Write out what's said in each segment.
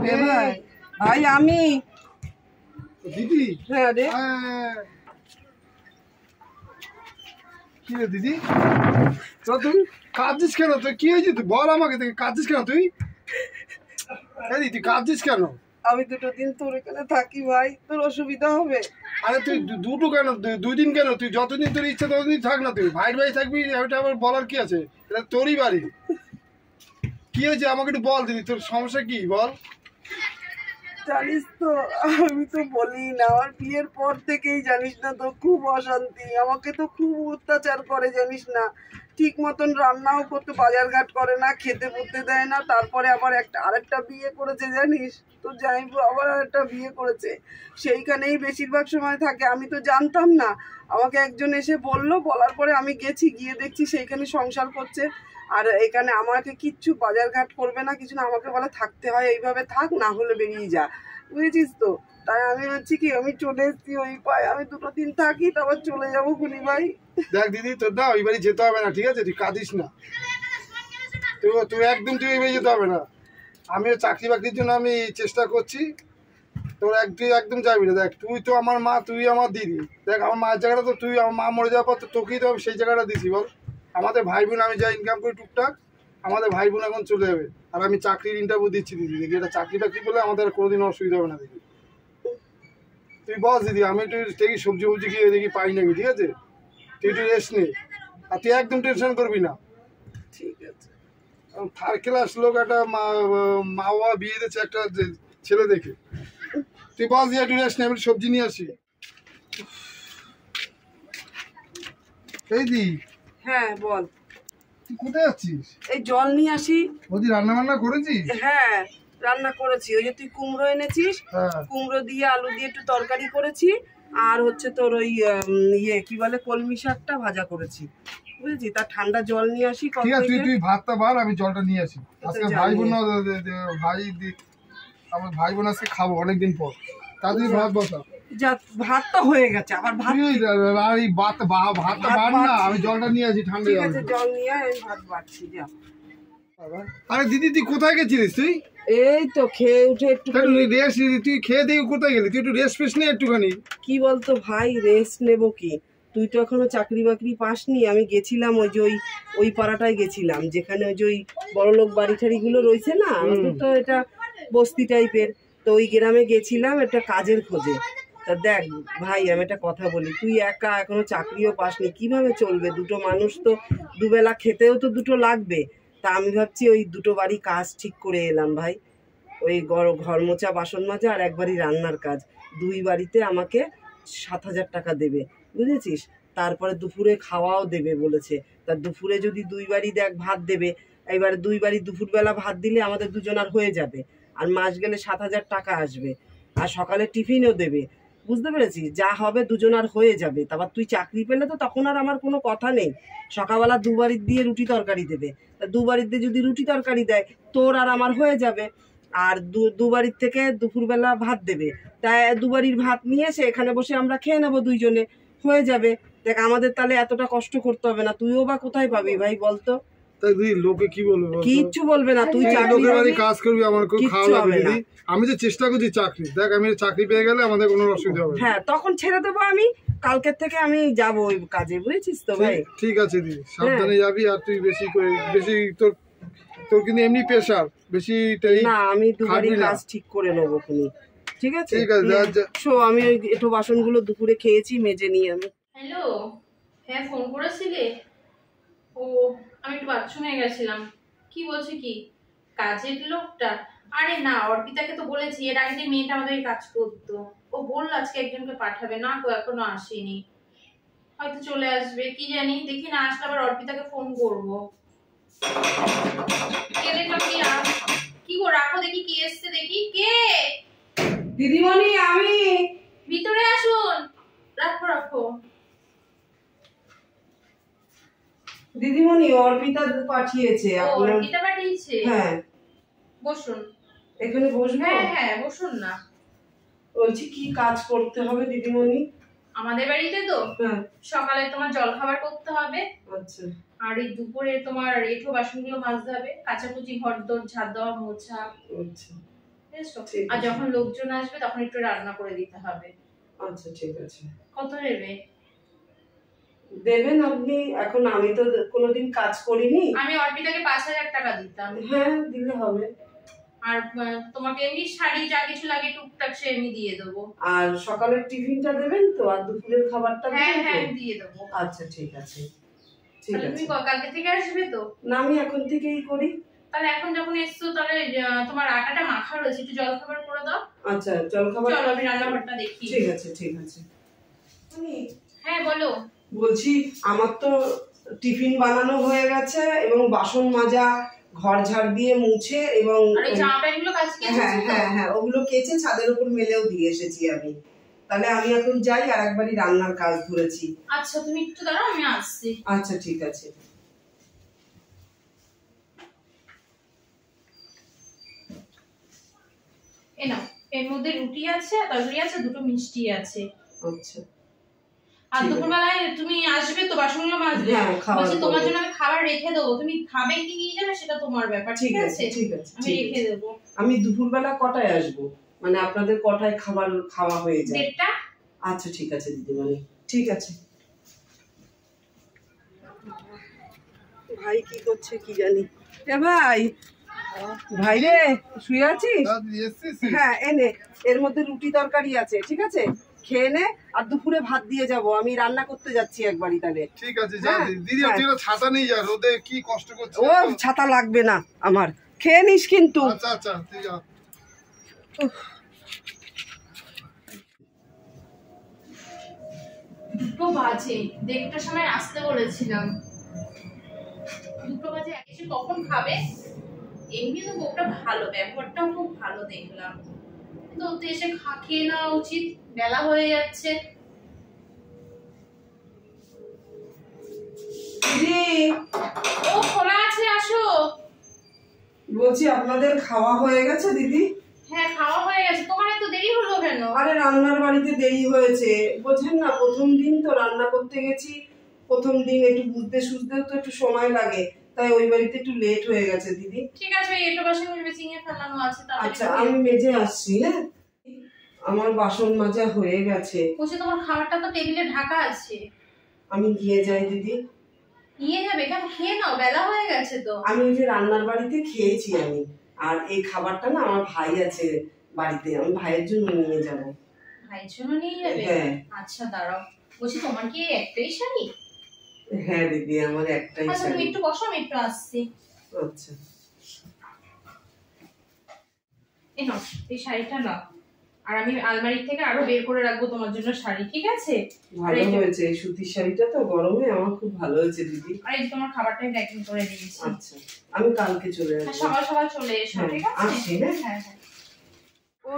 ভাই ভাই আমি দিদি। হ্যাঁ রে কি রে দিদি, তুই কাঁদছিস কেন? তুই কি হয়েছে তুই বল আমাকে, তুই কাঁদছিস কেন? তুই তুই কাঁদছিস কেন? আমি 2 দিন তোর এখানে থাকি ভাই, তোর অসুবিধা হবে? আরে তুই দুটো কেন, 2 দিন কেন? তুই যতদিন তোর ইচ্ছা ততদিন থাক না। তুই ভাইয়ের বাড়ি থাকবি, ওইটা আবার বলার কি আছে? এটা তোরই বাড়ি। কি হয়েছে আমাকে একটু বল দিদি, তোর সমস্যা কি বল। জানিস তো আমি তো বলি না, আমার বিয়ের পর থেকেই জানিস না তো খুব অশান্তি, আমাকে তো খুব অত্যাচার করে জানিস না। ঠিক মতন রান্নাও করতে, বাজার ঘাট করে না, খেতে পড়তে দেয় না। তারপরে আবার আরেকটা বিয়ে করেছে জানিস তো, জামাইবু আবার আরেকটা বিয়ে করেছে, সেইখানেই বেশিরভাগ সময় থাকে। আমি তো জানতাম না, আমাকে একজন এসে বললো, বলার পরে আমি গেছি, গিয়ে দেখছি সেইখানে সংসার করছে। আর এখানে আমাকে কিচ্ছু বাজার ঘাট করবে না, কিছু না, আমাকে বলে থাকতে হয় এইভাবে থাক, না হলে বেরিয়ে যা, বুঝেছিস তো। তাই আমি হচ্ছে কি, আমি চলে এসেছি ওই পায়ে, আমি 2 দিন থাকি তারপর চলে যাবো খুনি ভাই। দেখ দিদি, তোর না ওই বাড়ি যেতে হবে না, ঠিক আছে? তুই কাঁদিস না, তুই একদম তুই ওই বাড়ি যেতে হবে না। আমিও চাকরি বাকরির জন্য আমি চেষ্টা করছি, তোর তুই একদম যাবি না। দেখ তুই তো আমার মা, তুই আমার দিদি। দেখ আমার মায়ের জায়গাটা তো তুই, আমার মা মরে যাওয়ার পর তো তোকেই তো সেই জায়গাটা দিছি বল। আমাদের ভাই বোন, আমি যা ইনকাম করি টুকটাক, আমাদের ভাই বোন এখন চলে যাবে। আর আমি চাকরির ইন্টারভিউ দিচ্ছি দিদি, দেখি এটা চাকরি বাকরি করলে আমাদের কোনোদিন অসুবিধা হবে না দিদি। তুই বস দিদি, আমি একটু দেখি সবজি ফবজি খেয়ে দেখি পাই নাকি, ঠিক আছে? তুই একটু রেস্ট নে, আর তুই একদম টেনশন করবি না। ঠিক আছে। থার্ড ক্লাস লোক, একটা মা বাবা বিয়ে দিচ্ছে একটা ছেলে দেখে। তুই বস দিয়ে একটু রেস্ট নে, আমি সবজি নিয়ে আসি। এই দি। হ্যাঁ বল। তুই কোথায় যাচ্ছিস? এই জল নিয়ে আসি। ওদি রান্না বান্না করেছিস? হ্যাঁ রান্না করেছি, ওই যে তুই কুমড়ো এনেছিস, কুমড়ো দিয়ে আলু দিয়ে একটু তরকারি করেছি, আর হচ্ছে তোর ওই কি বলে কলমি শাকটা ভাজা করেছি, বুঝেছি। তার ঠান্ডা জল নিয়ে আসি। ঠিক আছে, তুই ভাতটা বার, আমি জলটা নিয়ে আসি। আজকে ভাই বোন, আমার ভাই বোন আজকে খাবো অনেকদিন পর, তাদের ভাত বসা। যা ভাতটা হয়ে গেছে, আবার ভাতটা বার না, আমি জলটা নিয়ে আসি ঠান্ডা। ঠিক আছে, জল নিয়ে আমি ভাত বাড়ছি যা। আরে দিদি, তুই কোথায় গেছিলিস? তুই এই তো খেয়ে উঠে একটু রেস্ট, তুই খেয়ে দিয়ে কোথায় গেলি? তুই একটু রেস্ট ফেস্ট নে একটুখানি। কি বলতো ভাই, রেস্ট নেবো কি, তুই তো এখনো চাকরি বাকরি পাসনি। আমি গেছিলাম ওই যে ওই পাড়াটায় গেছিলাম, যেখানে ওই যে ওই বড়লোক বাড়ি ঠাড়িগুলো রয়েছে না, আমাদের তো এটা বস্তি টাইপের, তো ওই গ্রামে গেছিলাম একটা কাজের খোঁজে। তা দেখ ভাই, আমি একটা কথা বলি, তুই একা এখনো চাকরিও পাসনি, কিভাবে চলবে? 2 মানুষ তো দুবেলা খেতেও তো 2 লাগবে। তা আমি ভাবছি ওই 2 বাড়ি কাজ ঠিক করে এলাম ভাই, ওই ঘর মোছা, বাসন মাজা, আর একবারই রান্নার কাজ। 2 বাড়িতে আমাকে 7,000 টাকা দেবে, বুঝেছিস। তারপরে দুপুরে খাওয়াও দেবে বলেছে। তা দুপুরে যদি 2 বাড়ি দেখ ভাত দেবে, এবার 2 বাড়ি দুপুরবেলা ভাত দিলে আমাদের দুজনার হয়ে যাবে, আর মাস গেলে 7,000 টাকা আসবে, আর সকালে টিফিনও দেবে, বুঝতে পেরেছিস। যা হবে দুজনার হয়ে যাবে। তারপর তুই চাকরি পেলে তো তখন আর আমার কোনো কথা নেই, সকালবেলা 2 বাড়ির দিয়ে রুটি তরকারি দেবে, তা 2 বাড়ির দিয়ে যদি রুটি তরকারি দেয়, তোর আর আমার হয়ে যাবে। আর 2 বাড়ির থেকে দুপুরবেলা ভাত দেবে, তাই 2 বাড়ির ভাত নিয়ে এসে এখানে বসে আমরা খেয়ে নেবো, 2 জনে হয়ে যাবে। দেখ আমাদের তাহলে এতটা কষ্ট করতে হবে না। তুইও বা কোথায় পাবি ভাই বলতো? লোকে কি বলবে? কিচ্ছু বলবে না, তুই কাজ করবি, আমার খাওয়া লাগবে না। আমি যে চেষ্টা করছি চাকরি, দেখ আমি চাকরি পেয়ে গেলে আমাদের কোনো অসুবিধা হবে না। হ্যাঁ তখন ছেড়ে দেবো আমি, কালকের থেকে আমি যাবো ওই কাজে, বুঝেছিস তো ভাই। ঠিক আছে দিদি, সাবধানে যাবি। আর তুই বেশি তোর কিন্তু এমনি প্রেশার বেশি না, আমি 2 বাড়ির কাজ ঠিক করে নেবো খুনি, ঠিক আছে। আমি ওই একটু বাসনগুলো দুপুরে খেয়েছি, মেজে নিয়ে আমি। হ্যালো, হ্যাঁ ফোন করেছিলে? ও আমি একটু বাথরুমে গেছিলাম। কি বলছে কি কাজের লোকটা? আরে না, অর্পিতাকে তো বলেছি, এর আগে যে মেয়েটা আমাদের কাজ করতো, ও বললো আজকে একজনকে পাঠাবে, না তো এখনো আসেনি, হয়তো চলে আসবে কি জানি। দেখি না আসলে আবার অর্পিতাকে ফোন করবো। কি গো, রাখো দেখি কি এসছে, দেখি কে। দিদিমণি আমি। ভিতরে আসুন। রাখো রাখো। দিদিমণি অর্পিতা পাঠিয়েছে। অর্পিতা পাঠিয়েছে? হ্যাঁ বসুন। এখানে বসবো? হ্যাঁ হ্যাঁ বসুন না। বলছি কি কাজ করতে হবে দিদিমণি? আমাদের বাড়িতে তো সকালে তোমার জল খাবার করতে হবে, আচ্ছা, আর এই দুপুরে তোমার এঁঠো বাসনগুলো মাজতে হবে, কাচাকুচি, ঘর দোর ঝাড় দেওয়া, মোছা, আচ্ছা বুঝেছো? ঠিক আর আছে। যখন লোকজন আসবে তখন একটু রান্না করে দিতে হবে। আচ্ছা ঠিক আছে। কত নেবে? দেবেন আপনি? এখন আমি তো কোনোদিন কাজ করিনি। আমি অর্পিতাকে 5,000 টাকা দিতাম। হ্যাঁ দিলে হবে। আর তোমাকে এমনি শাড়ি যা কিছু লাগে টুকটাক সে এমনি দিয়ে দেবো। আর সকালের টিফিনটা দেবেন তো, আর দুপুরের খাবারটা হ্যাঁ দেবেন হ্যাঁ তো? দিয়ে দেবো। আচ্ছা ঠিক আছে ঠিক তাহলে আছে। তুমি কালকে থেকে আসবে তো? না আমি এখন থেকেই করি। তাহলে এখন যখন এসছো তাহলে তোমার আটাটা মাখা রয়েছে, একটু জলখাবার করে দাও। আচ্ছা জলখাবার। চলো আমি রান্নাঘরটা দেখি। ঠিক আছে ঠিক আছে। হ্যাঁ বলো। বলছি আমার তো টিফিন বানানো হয়ে গেছে এবং বাসন মাজা, ঘর ঝাড় দিয়ে মুছে এবং আর ওই জামা প্যান্ট গুলো কাছে হ্যাঁ হ্যাঁ হ্যাঁ ওগুলো কেচে ছাদের উপর মেলেও দিয়ে এসেছি আমি। তাহলে আমি এখন যাই, আর একবারই রান্নার কাজ ধরেছি। আচ্ছা তুমি একটু দাঁড়াও, আমি আসছি। আচ্ছা ঠিক আছে। এই নাও, এর মধ্যে রুটি আছে, তরকারি আছে, দুটো মিষ্টি আছে। আচ্ছা আর ঠিক আছে। দুপুরবেলায় তুমি আসবে তো, বাসনগুলো মাজবে। হ্যাঁ, খাবার বলছি তোমার করবো। জন্য আমি খাবার রেখে দেবো, তুমি খাবে কি নিয়ে যাবে সেটা তোমার ব্যাপার, ঠিক আছে? ঠিক আছে আমি ঠিক রেখে আছে। দেবো। আমি দুপুরবেলা কটায় আসবো? মানে আপনাদের কটায় খাবার খাওয়া হয়ে যায়? 1:30। আচ্ছা ঠিক আছে দিদিমণি, ঠিক আছে। ভাই কি করছে কি জানি। এ ভাই, ভাই রে শুয়ে আছিস? হ্যাঁ এনে, এর মধ্যে রুটি তরকারি আছে, ঠিক আছে খেয়ে নে। আর দুপুরে ভাত দিয়ে যাব, আমি রান্না করতে যাচ্ছি একবারই তাহলে। ঠিক আছে যা হ্যাঁ, দিদি, হ্যাঁ। তুই ছাতা নিয়ে যা, রোদে কি কষ্ট করছিস। ও ছাতা লাগবে না আমার, খেয়ে নিস কিন্তু। আচ্ছা আচ্ছা তুই যা। দুটো বাজে, 1:30টার সময় আসতে বলেছিলাম। 2 বাজে, এসে কখন খাবে? এমনি তো বউটা ভালো, ব্যবহারটাও খুব ভালো দেখলাম, কিন্তু ও তো এসে খেয়ে নেওয়া উচিত, বেলা হয়ে যাচ্ছে। দিদি ও খোলা আছে, আসো। বলছি আপনাদের খাওয়া হয়ে গেছে দিদি? হ্যাঁ খাওয়া হয়ে গেছে, তোমার এত দেরি হলো কেন? আরে রান্নার বাড়িতে দেরি হয়েছে, বোঝেন না প্রথম দিন তো রান্না করতে গেছি, প্রথম দিন একটু বুঝতে সুঝতেও তো একটু সময় লাগে, তাই ওই বাড়িতে একটু লেট হয়ে গেছে দিদি। ঠিক আছে, ওই এটো বাসন মেজে ফেলানো আছে, আচ্ছা আমি মেজে আসছি। হ্যাঁ আমার বাসন মাজা হয়ে গেছে। বলছি তোমার খাবারটা তো টেবিলে ঢাকা আছে। আমি গিয়ে যাই দিদি। নিয়ে যাবে কেন? খেয়ে নাও, বেলা হয়ে গেছে তো। আমি ওই যে রান্নার বাড়িতে খেয়েছি আমি, আর এই খাবারটা না আমার ভাই আছে বাড়িতে, আমি ভাইয়ের জন্য নিয়ে যাব। ভাইয়ের জন্য নিয়ে যাবে? হ্যাঁ। আচ্ছা দাঁড়াও, বলছি তোমার কি একটাই শাড়ি? হ্যাঁ দিদি আমার একটাই আচ্ছা তুমি শাড়ি। একটু বসো, আমি একটু আসছি। আচ্ছা এই নাও, এই শাড়িটা নাও, আর আমি আলমারি থেকে আরো বের করে রাখবো তোমার জন্য শাড়ি, ঠিক আছে? ভালো হয়েছে, এই সুতির শাড়িটা তো গরমে আমার খুব ভালো হয়েছে দিদি। আর এই তোমার খাবারটা প্যাকিং করে দিয়েছি। আচ্ছা আমি কালকে চলে হ্যাঁ, আসবো। সকাল সকাল চলে এসো, হ্যাঁ, ঠিক আছে? আসছি, হ্যাঁ। হ্যাঁ হ্যাঁ। ও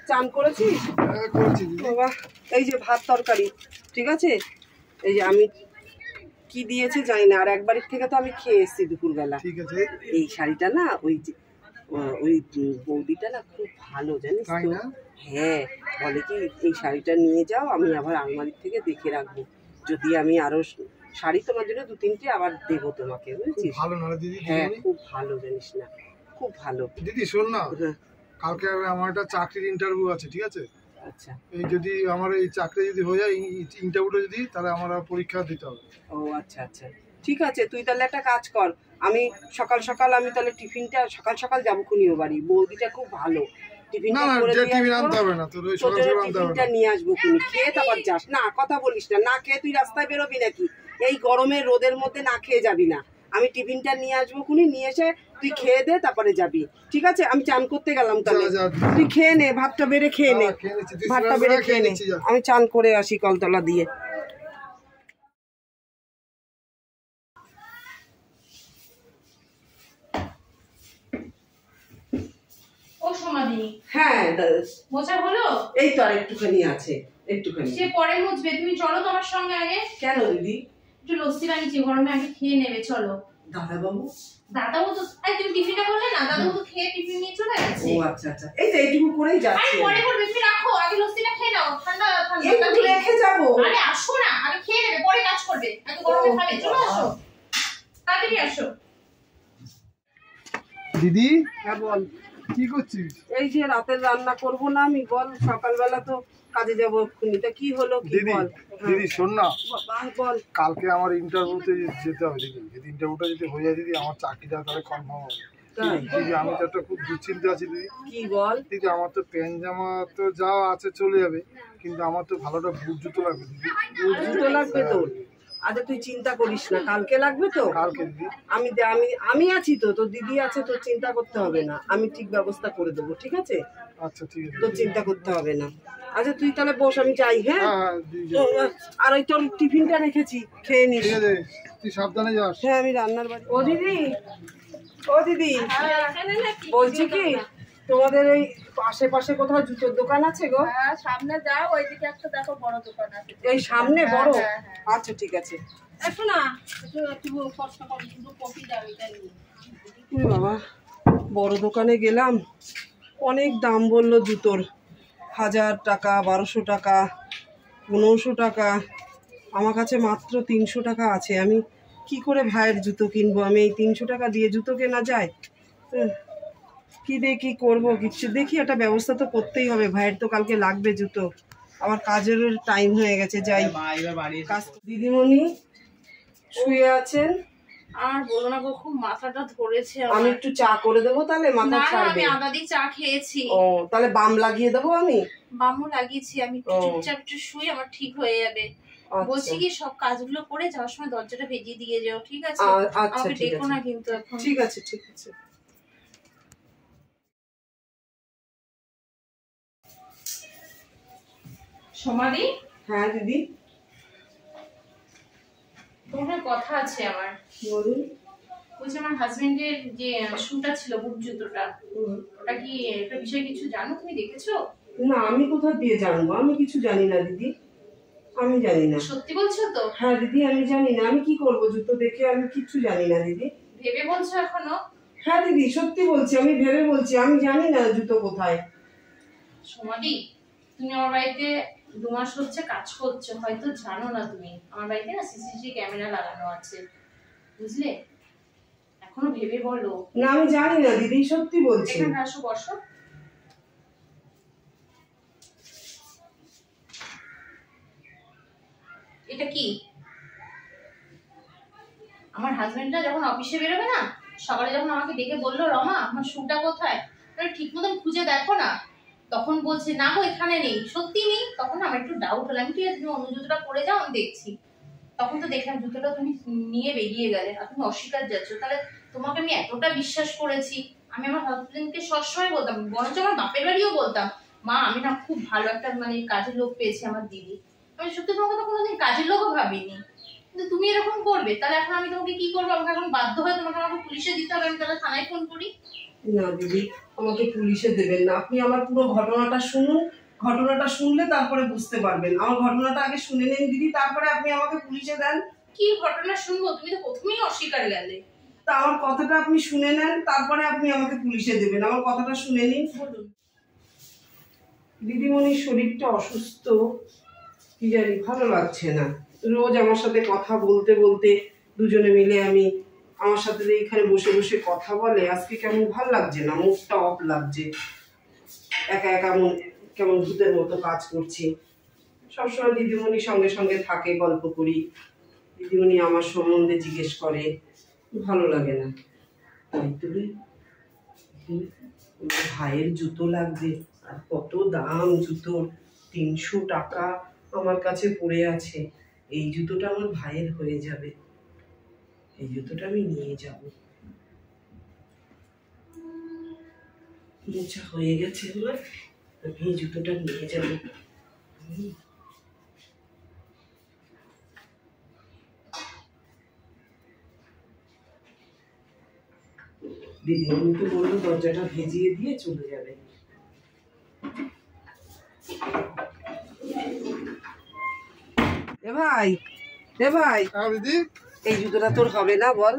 চান করেছিস? হ্যাঁ, করেছি দিদি। বাবা এই যে ভাত তরকারি, ঠিক আছে। এই যে আমি কি দিয়েছে জানি না, আর একবারের থেকে তো আমি খেয়ে এসেছি দুপুরবেলা। ঠিক আছে। এই শাড়িটা না ওই যে ওই বৌদিটা না খুব ভালো জানিস তাই তো। না? হ্যাঁ বলে কি এই শাড়িটা নিয়ে যাও, আমি আবার আলমারি থেকে দেখে রাখবো, যদি আমি আরো শাড়ি তোমার জন্য 2-3টে আবার দেবো তোমাকে, খুব বুঝছিস? ভালো না দিদি? হ্যাঁ দিদিমণি? খুব ভালো জানিস না, খুব ভালো। দিদি শোন না, হ্যাঁ কালকে আমার একটা চাকরির ইন্টারভিউ আছে, ঠিক আছে? আচ্ছা এই যদি আমার এই চাকরি যদি হয়ে যায়, ইন্টারভিউটা যদি, তাহলে আমার আর পরীক্ষা দিতে হবে। ও আচ্ছা আচ্ছা ঠিক আছে, তুই তাহলে একটা কাজ কর, আমি সকাল সকাল আমি তাহলে টিফিনটা সকাল সকাল যাবো খুনিও বাড়ি, বৌদিটা খুব ভালো, না টিফিনটা না, করে যে দিয়ে টিভি আসবো, আনতে হবে না, তোর ওই তোর সকাল জন্য সকাল আনতে হবে টিফিনটা না। নিয়ে আসবো খুনি, খেয়ে তারপর যাস না, কথা বলিস না, না খেয়ে তুই রাস্তায় বেরোবি নাকি? এই গরমে রোদের মধ্যে না খেয়ে যাবি না, আমি টিফিনটা নিয়ে আসবো খুনি, নিয়ে এসে তুই খেয়ে দে তারপরে যাবি, ঠিক আছে? আমি চান করতে গেলাম তাহলে, যা, যা। তুই খেয়ে নে, ভাতটা বেড়ে খেয়ে নে, হ্যাঁ, খেয়ে নিচ্ছি, তুই ভাতটা স্নান বেড়ে করে খেয়ে নে, নিচ্ছি, যা। আমি চান করে আসি কলতলা দিয়ে। ও সমাধিনী, হ্যাঁ মোচা হলো? এই তো আর একটুখানি আছে, একটুখানি। সে পরে মুছবে, তুমি চলো তোমার সঙ্গে আগে। কেন দিদি? একটু লস্যি বানিয়েছি, গরমে আগে খেয়ে নেবে, চলো। দাদা বাবু? দাদাও তো, তুমি টিফিনটা করলে না, দাদাও তো খেয়ে টিফিন নিয়ে চলে গেছে। ও আচ্ছা আচ্ছা, এই তো এইটুকু করেই আরে যাচ্ছি। পরে করবে, তুমি রাখো, আগে লস্যিটা খেয়ে নাও, ঠান্ডা ঠান্ডা। একটু রেখে যাবো। আরে আসো না, আগে খেয়ে নেবে, পরে কাজ করবে, আগে গরমে খাবে, চলে আসো, তাড়াতাড়ি আসো। দিদি হ্যাঁ বল। কি করছিস? এই যে রাতের রান্না করব না আমি, বল সকালবেলা তো কাজে যাবো এক্ষুনি, তা কি হলো কি দিদি বল। দিদি শোন না, বল। কালকে আমার ইন্টারভিউতে যেতে হবে দিদি। যদি ইন্টারভিউটা যদি হয়ে যায় দিদি, আমার চাকরিটা তাহলে কনফার্ম হবে। তাই? দিদি আমি তো একটা খুব দুশ্চিন্তা আছি দিদি। কি বল। দিদি আমার তো প্যান্ট জামা তো যা আছে চলে যাবে, কিন্তু আমার তো ভালোটা বুট জুতো লাগবে দিদি। বুট জুতো লাগবে তোর? আচ্ছা তুই চিন্তা করিস না, কালকে লাগবে তো? কালকে দিদি। আমি আমি আমি আছি তো, তোর দিদি আছে, তোর চিন্তা করতে হবে না, আমি ঠিক ব্যবস্থা করে দেবো, ঠিক আছে? আচ্ছা ঠিক আছে। তোর চিন্তা করতে হবে না। আচ্ছা তুই তাহলে বস, আমি যাই। হ্যাঁ হ্যাঁ হ্যাঁ দিদি যাও। আর ওই তোর টিফিনটা রেখেছি, খেয়ে নিস। ঠিক আছে, তুই সাবধানে যাস। হ্যাঁ আমি রান্নার বাড়ি। ও দিদি, ও দিদি, বলছি কি তোমাদের এই আশেপাশে কোথাও জুতোর দোকান আছে গো? হ্যাঁ, সামনে যাও, ওইদিকে একটা দেখো বড় দোকান আছে। এই সামনে বড়? হ্যাঁ, হ্যাঁ। আচ্ছা ঠিক আছে। একটু না, একটু কষ্ট করে শুধু কপি দাও এটা নিয়ে। ওরে বাবা, বড় দোকানে গেলাম, অনেক দাম বললো জুতোর, 1000 টাকা, 1200 টাকা, 1500 টাকা। আমার কাছে মাত্র 300 টাকা আছে, আমি কি করে ভাইয়ের জুতো কিনবো? আমি এই 300 টাকা দিয়ে জুতো কেনা যায়? কি দিয়ে কি করবো, কিচ্ছু দেখি, একটা ব্যবস্থা তো করতেই হবে, ভাইয়ের তো কালকে লাগবে জুতো, আবার কাজের টাইম হয়ে গেছে, যাই। দিদিমণি শুয়ে আছেন? আর বলো না গো, খুব মাথাটা ধরেছে আমি আমার। একটু চা করে দেবো তাহলে, মাথা না না, ছাড়বে? আমি আদা দিয়ে চা খেয়েছি। ও তাহলে বাম লাগিয়ে দেবো আমি? বামও লাগিয়েছি, আমি একটু ও। চুপচাপ একটু শুই, আমার ঠিক হয়ে যাবে। আচ্ছা। বলছি কি, সব কাজগুলো করে যাওয়ার সময় দরজাটা ভেজিয়ে দিয়ে যাও, ঠিক আছে? আচ্ছা আমাকে ঠিক ডেকো আছে, না কিন্তু এখন। ঠিক আছে ঠিক আছে। সমাধি, হ্যাঁ দিদি তোমার কথা আছে আমার। বলুন। বলছি, আমার হাজবেন্ডের যে শুটা ছিল, বুট জুতোটা, ওটা কি, একটা বিষয়ে কিছু জানো? তুমি দেখেছো? না আমি কোথা দিয়ে জানবো, আমি কিছু জানি না দিদি, আমি জানি না। সত্যি বলছো তো? হ্যাঁ দিদি আমি জানি না, আমি কি করবো জুতো দেখে, আমি কিচ্ছু জানি না দিদি। ভেবে বলছো এখনো? হ্যাঁ দিদি সত্যি বলছি, আমি ভেবে বলছি, আমি জানি না জুতো কোথায়। সমাধি, তুমি আমার বাড়িতে 2 মাস হচ্ছে কাজ করছো, হয়তো জানো না তুমি, আমার বাড়িতে না সিসিটিভি ক্যামেরা লাগানো আছে, বুঝলে? এখনো ভেবে বলো। না আমি জানি না দিদি, সত্যি বলছি। এখানে আসো, বসো। এটা কি? আমার হাজবেন্ডটা যখন অফিসে বেরোবে না, সকালে যখন আমাকে ডেকে বললো, রমা আমার শুটা কোথায়, ঠিক মতন খুঁজে দেখো না, তখন বলছে না গো এখানে নেই, সত্যি নেই। তখন আমার একটু ডাউট হলো, আমি ঠিক আছে তুমি অন্য জুতোটা পরে যাও, আমি দেখছি। তখন তো দেখলাম জুতোটা তুমি নিয়ে বেরিয়ে গেলে, আর তুমি অস্বীকার যাচ্ছ। তাহলে তোমাকে আমি এতটা বিশ্বাস করেছি, আমি আমার হাজবেন্ডকে সবসময় বলতাম, বরঞ্চ আমার বাপের বাড়িও বলতাম, মা আমি না খুব ভালো একটা মানে কাজের লোক পেয়েছি আমার দিদি। আমি সত্যি তোমাকে তো কোনোদিন কাজের লোকও ভাবিনি, কিন্তু তুমি এরকম করবে। তাহলে এখন আমি তোমাকে কি করবো? আমাকে এখন বাধ্য হয় তোমাকে আমাকে পুলিশে দিতে হবে, আমি তাহলে থানায় ফোন করি। না দিদি আমাকে পুলিশে দেবেন না, আপনি আমার পুরো ঘটনাটা শুনুন, ঘটনাটা শুনলে তারপরে বুঝতে পারবেন। আমার ঘটনাটা আগে শুনে নিন দিদি, তারপরে আপনি আমাকে পুলিশে দেন। কি ঘটনা শুনবো? তুমি তো প্রথমেই অস্বীকার গেলে। তা আমার কথাটা আপনি শুনে নেন, তারপরে আপনি আমাকে পুলিশে দেবেন। আমার কথাটা শুনে নিন। বলুন। দিদিমণির শরীরটা অসুস্থ, কি জানি ভালো লাগছে না। রোজ আমার সাথে কথা বলতে বলতে দুজনে মিলে আমার সাথে এইখানে বসে বসে কথা বলে, আজকে কেমন ভালো লাগছে না, মুখটা অফ লাগছে, একা একা কেমন ভূতের মতো কাজ করছি। সবসময় দিদিমণি সঙ্গে সঙ্গে থাকে, গল্প করি, দিদিমণি আমার সম্বন্ধে জিজ্ঞেস করে, ভালো লাগে না। তাই তুই ভাইয়ের জুতো লাগবে, আর কত দাম জুতোর, 300 টাকা আমার কাছে পড়ে আছে। এই জুতোটা আমার ভাইয়ের হয়ে যাবে, এই জুতোটা আমি নিয়ে যাব। মোছা হয়ে গেছে আমার, আমি এই জুতোটা নিয়ে যাব। দিদিমণি তো বললো দরজাটা ভেজিয়ে দিয়ে চলে যাবে। এ ভাই, এ ভাই, হ্যাঁ দিদি। এই জুতোটা তোর হবে না বল?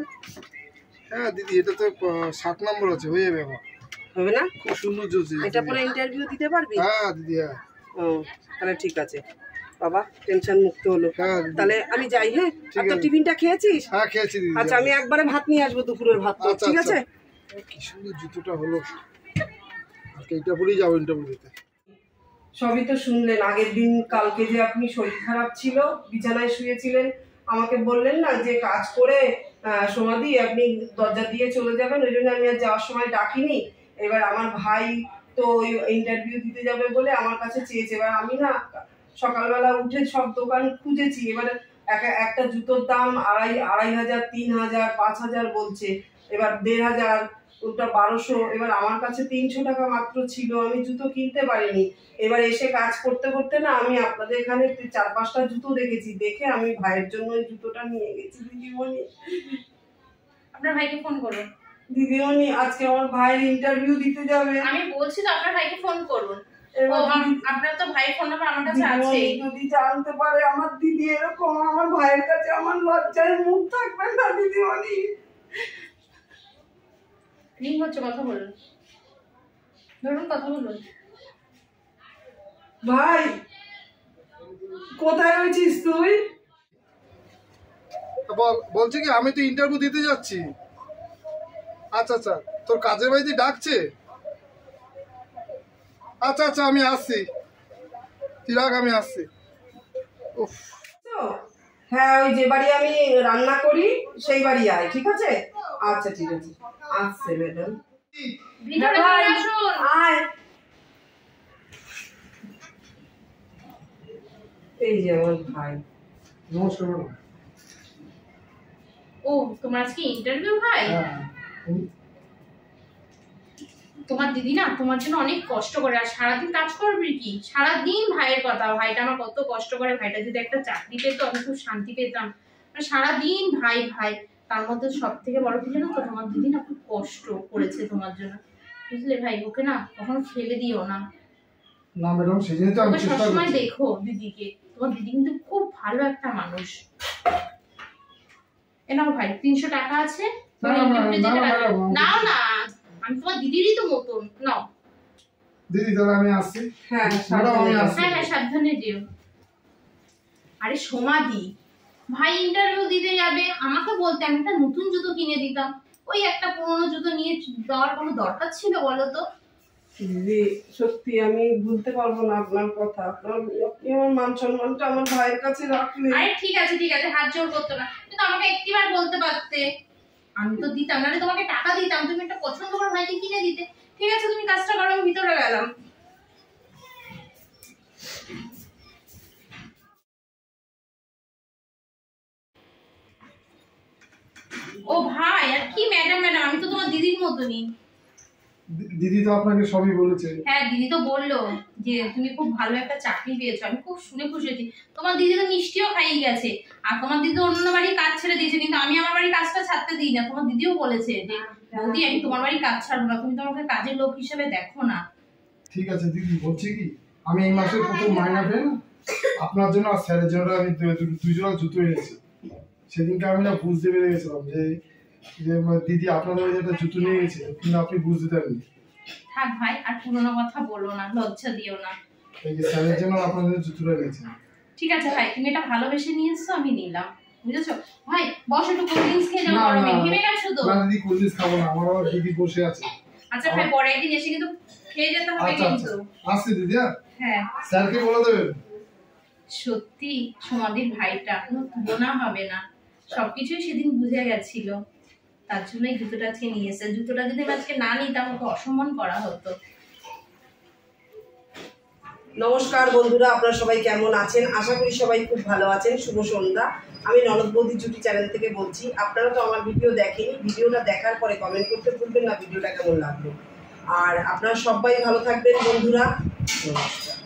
হ্যাঁ দিদি, এটা তো 7 নম্বর আছে, হয়ে যাবে আমার। হবে না? খুব সুন্দর জুতো। এটা পরে ইন্টারভিউ দিতে পারবি? হ্যাঁ দিদি হ্যাঁ। ও তাহলে ঠিক আছে বাবা, টেনশন মুক্ত হলো। হ্যাঁ দিদি। তাহলে আমি যাই। হ্যাঁ, ঠিক আর তোর আছে। টিফিনটা খেয়েছিস? হ্যাঁ খেয়েছি দিদি। আচ্ছা আমি একবারে ভাত নিয়ে আসবো, দুপুরের ভাত তো, আচ্ছা, ঠিক আচ্ছা। আছে? কি সুন্দর জুতোটা হলো। আজকে এটা পরেই যাবো ইন্টারভিউ দিতে। সবই তো শুনলেন। আগের দিন কালকে যে আপনি শরীর খারাপ ছিল, বিছানায় শুয়েছিলেন, আমাকে বললেন না যে কাজ করে সমাধি আপনি দরজা দিয়ে চলে যাবেন, ওই জন্য আমি আর যাওয়ার সময় ডাকিনি। এবার আমার ভাই তো ওই ইন্টারভিউ দিতে যাবে বলে আমার কাছে চেয়েছে। এবার আমি না সকালবেলা উঠে সব দোকান খুঁজেছি। এবার একটা জুতোর দাম 2,500, 3,000, 5,000 বলছে, এবার 1,500, ওটা 1200। এবার আমার কাছে 300 টাকা মাত্র ছিল, আমি জুতো কিনতে পারিনি। এবার এসে কাজ করতে করতে না আমি আপনাদের এখানে 4-5টা জুতো দেখেছি, দেখে আমি ভাইয়ের জন্য ওই জুতোটা নিয়ে গেছি। দিদিমণি, আপনার ভাইকে ফোন করুন। দিদিমণি আজকে আমার ভাইয়ের ইন্টারভিউ দিতে যাবে। আমি বলছি তো আপনার ভাইকে ফোন করুন। এবার আপনার তো ভাইয়ের ফোন নাম্বার আমার কাছে আছে। দিদিমণি যদি জানতে পারে আমার দিদি এরকম, আমার ভাইয়ের কাছে আমার লজ্জায় মুখ থাকবে না। দিদিমণি রিং হচ্ছে, কথা বলুন, ধরুন কথা বলুন। ভাই কোথায় রয়েছিস তুই? বলছি কি আমি তো ইন্টারভিউ দিতে যাচ্ছি। আচ্ছা আচ্ছা, তোর কাজের বাড়িতে ডাকছে। আচ্ছা আচ্ছা, আমি আসছি, তুই রাখ, আমি আসছি। উফ, হ্যাঁ, ওই যে বাড়ি আমি রান্না করি সেই বাড়ি আয়, ঠিক আছে? আচ্ছা ঠিক আছে, আসছে ম্যাডাম। ভিতরে চলে আসুন। আয়, এই যে আমার ভাই। নমস্কার ম্যাডাম। ও, তোমার আজকে ইন্টারভিউ ভাই? তোমার দিদি না তোমার জন্য অনেক কষ্ট করে, আর সারাদিন কাজ করবি কি, সারাদিন ভাইয়ের কথা। ভাইটা আমার কত কষ্ট করে, ভাইটা যদি একটা চাকরি পেতো আমি খুব শান্তি পেতাম। সারাদিন ভাই ভাই, তার মধ্যে সব থেকে বড় কি জানো তো, তোমার দিদি না খুব কষ্ট করেছে তোমার জন্য, বুঝলে ভাই? ওকে না কখনো ফেলে দিও না। না ম্যাডাম, সেজন্য তো আমি ওকে চেষ্টা সবসময় করছি। দেখো দিদিকে, তোমার দিদি কিন্তু খুব ভালো একটা মানুষ। এ নাও ভাই 300 টাকা আছে, না, না, না, না, ম্যাডাম, নাও না, আমি তোমার দিদিরই তো মতন, নাও। দিদি তাহলে আমি আসছি। হ্যাঁ ম্যাডাম আমি আসছি। হ্যাঁ হ্যাঁ, সাবধানে যেও। আরে সমাধি, ভাই ইন্টারভিউ দিতে যাবে, আমাকে বলতে আমি একটা নতুন জুতো কিনে দিতাম। ওই একটা পুরোনো জুতো নিয়ে যাওয়ার কোনো দরকার ছিল বলো তো? দিদি সত্যি আমি ভুলতে পারবো না আপনার কথা। আপনি আমার মান সম্মানটা আমার ভাইয়ের কাছে রাখলেন। আরে ঠিক আছে ঠিক আছে, হাত জোর করতো না, কিন্তু আমাকে একটিবার বলতে পারতে, আমি তো দিতাম, নাহলে তোমাকে টাকা দিতাম, তুমি একটা পছন্দ করে ভাইকে কিনে দিতে। ঠিক আছে, তুমি কাজটা করো, আমি ভিতরে গেলাম। ও ভাই, আর কি ম্যাডাম ম্যাডাম, আমি তো তোমার দিদির মতনই। দিদি তো আপনাকে সবই বলেছে। হ্যাঁ, দিদি তো বললো যে তুমি খুব ভালো একটা চাকরি পেয়েছো, আমি খুব শুনে খুশি হয়েছি। তোমার দিদি তো মিষ্টিও খাইয়ে গেছে, আর তোমার দিদি তো অন্য বাড়ির কাজ ছেড়ে দিয়েছে, কিন্তু আমি আমার বাড়ির কাজটা ছাড়তে দিই না। তোমার দিদিও বলেছে যে বৌদি আমি তোমার বাড়ির কাজ ছাড়বো না, তুমি তো আমাকে কাজের লোক হিসেবে দেখো না। ঠিক আছে দিদি, বলছি কি আমি এই মাসের প্রথম মাইনা পেয়ে না আপনার জন্য আর স্যারের জন্য আমি দুই জোড়া জুতো এনেছি। সেদিনকে আমি না বুঝতে পেরে গেছিলাম যে দিদি আপনাদের ওই একটা জুতো নিয়ে গেছে, কিন্তু আপনি বুঝতে পারেননি। থাক ভাই, আর পুরোনো কথা বলো না, লজ্জা দিও না। এই যে স্যারের জন্য আপনাদের জুতোটা এনেছি। ঠিক আছে ভাই, তুমি এটা ভালোবেসে নিয়ে এসছো, আমি নিলাম, বুঝেছো? ভাই বসো, একটু কোল্ড ড্রিঙ্কস খেয়ে যাও, না, গরমে না, ঘেমে গেছো তো। না দিদি, কোল্ড ড্রিঙ্কস খাবো না, আমার আবার দিদি বসে আছে। আচ্ছা ভাই, পরে একদিন এসে কিন্তু খেয়ে যেতে হবে আচ্ছা কিন্তু। আচ্ছা, আসছি দিদি। হ্যাঁ, স্যারকে বলে দেবেন। সত্যি সমাধির ভাইটা কোনো তুলনা হবে না, সবকিছুই সেদিন বুঝে গেছিল, তার জন্য এই জুতোটা আজকে নিয়ে এসে। জুতোটা যদি আমি আজকে না নিতাম ওকে অসম্মান করা হতো। নমস্কার বন্ধুরা, আপনারা সবাই কেমন আছেন? আশা করি সবাই খুব ভালো আছেন। শুভ সন্ধ্যা। আমি ননদ বৌদি জুটি চ্যানেল থেকে বলছি। আপনারা তো আমার ভিডিও দেখেনি, ভিডিওটা দেখার পরে কমেন্ট করতে ভুলবেন না ভিডিওটা কেমন লাগলো। আর আপনারা সবাই ভালো থাকবেন বন্ধুরা। নমস্কার।